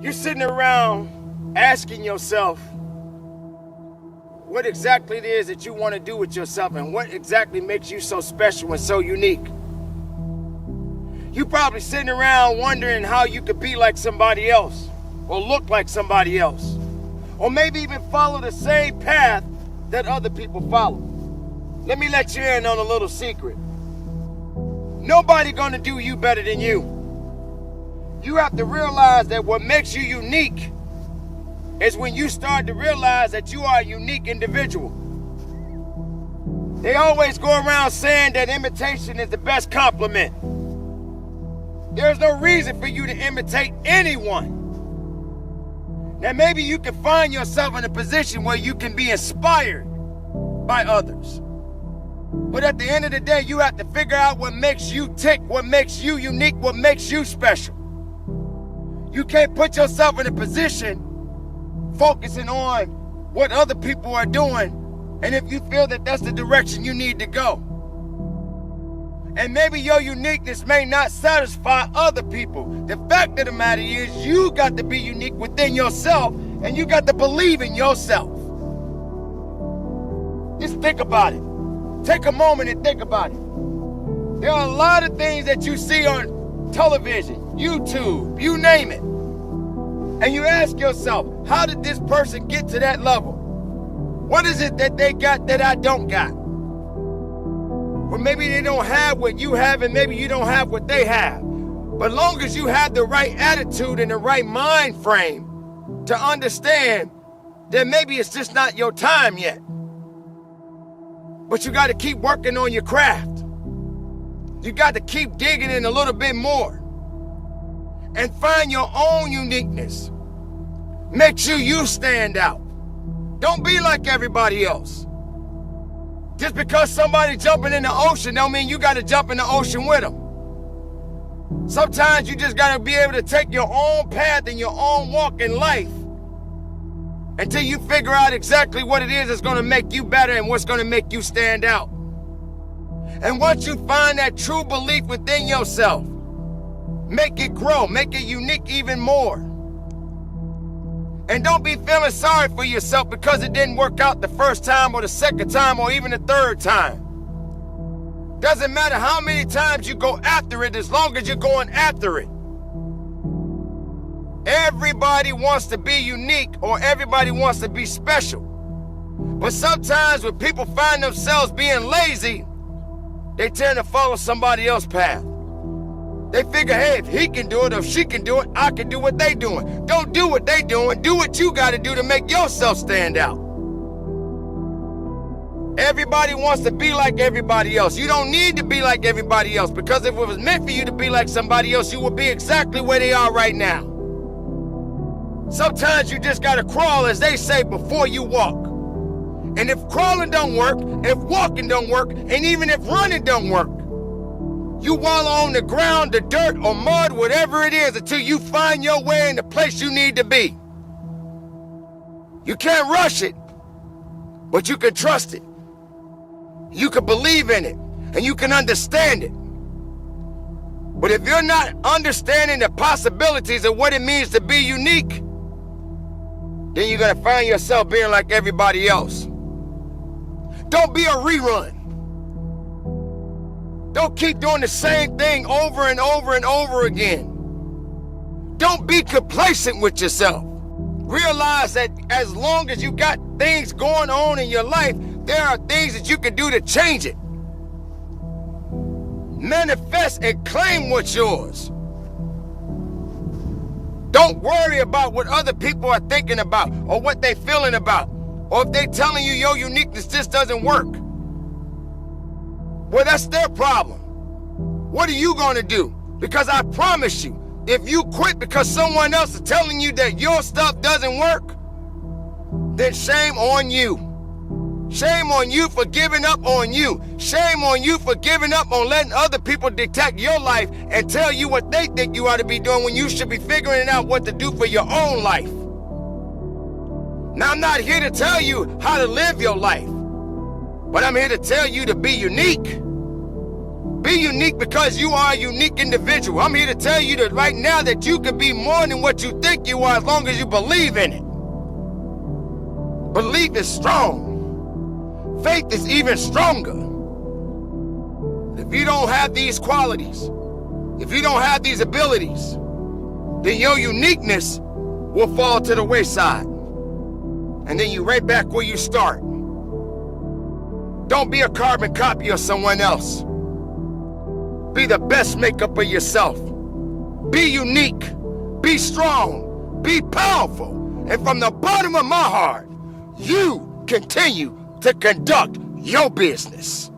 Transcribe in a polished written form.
You're sitting around asking yourself what exactly it is that you want to do with yourself and what exactly makes you so special and so unique. You're probably sitting around wondering how you could be like somebody else or look like somebody else, or maybe even follow the same path that other people follow. Let me let you in on a little secret. Nobody gonna do you better than you. You have to realize that what makes you unique is when you start to realize that you are a unique individual. They always go around saying that imitation is the best compliment. There's no reason for you to imitate anyone. Now maybe you can find yourself in a position where you can be inspired by others. But at the end of the day, you have to figure out what makes you tick, what makes you unique, what makes you special. You can't put yourself in a position focusing on what other people are doing, and if you feel that that's the direction you need to go. And maybe your uniqueness may not satisfy other people. The fact of the matter is you got to be unique within yourself, and you got to believe in yourself. Just think about it. Take a moment and think about it. There are a lot of things that you see on television, YouTube, you name it. And you ask yourself, how did this person get to that level? What is it that they got that I don't got? Or maybe they don't have what you have, and maybe you don't have what they have. But long as you have the right attitude and the right mind frame to understand that maybe it's just not your time yet. But you got to keep working on your craft. You got to keep digging in a little bit more and find your own uniqueness. Make sure you stand out. Don't be like everybody else. Just because somebody's jumping in the ocean don't mean you got to jump in the ocean with them. Sometimes you just got to be able to take your own path and your own walk in life until you figure out exactly what it is that's going to make you better and what's going to make you stand out. And once you find that true belief within yourself, make it grow, make it unique even more. And don't be feeling sorry for yourself because it didn't work out the first time or the second time or even the third time. Doesn't matter how many times you go after it, as long as you're going after it. Everybody wants to be unique, or everybody wants to be special. But sometimes when people find themselves being lazy, they tend to follow somebody else's path. They figure, hey, if he can do it, or if she can do it, I can do what they doing. Don't do what they doing. Do what you got to do to make yourself stand out. Everybody wants to be like everybody else. You don't need to be like everybody else, because if it was meant for you to be like somebody else, you would be exactly where they are right now. Sometimes you just got to crawl, as they say, before you walk. And if crawling don't work, if walking don't work, and even if running don't work, you wallow on the ground, the dirt, or mud, whatever it is, until you find your way in the place you need to be. You can't rush it, but you can trust it. You can believe in it, and you can understand it. But if you're not understanding the possibilities of what it means to be unique, then you're going to find yourself being like everybody else. Don't be a rerun. Don't keep doing the same thing over and over and over again. Don't be complacent with yourself. Realize that as long as you got things going on in your life, there are things that you can do to change it. Manifest and claim what's yours. Don't worry about what other people are thinking about or what they're feeling about, or if they're telling you your uniqueness just doesn't work. Well, that's their problem. What are you going to do? Because I promise you, if you quit because someone else is telling you that your stuff doesn't work, then shame on you. Shame on you for giving up on you. Shame on you for giving up on letting other people dictate your life and tell you what they think you ought to be doing when you should be figuring out what to do for your own life. Now, I'm not here to tell you how to live your life, but I'm here to tell you to be unique. Be unique because you are a unique individual. I'm here to tell you that right now that you can be more than what you think you are as long as you believe in it. Belief is strong. Faith is even stronger. If you don't have these qualities, if you don't have these abilities, then your uniqueness will fall to the wayside. And then you right back where you start. Don't be a carbon copy of someone else. Be the best makeup of yourself. Be unique. Be strong. Be powerful. And from the bottom of my heart, you continue to conduct your business.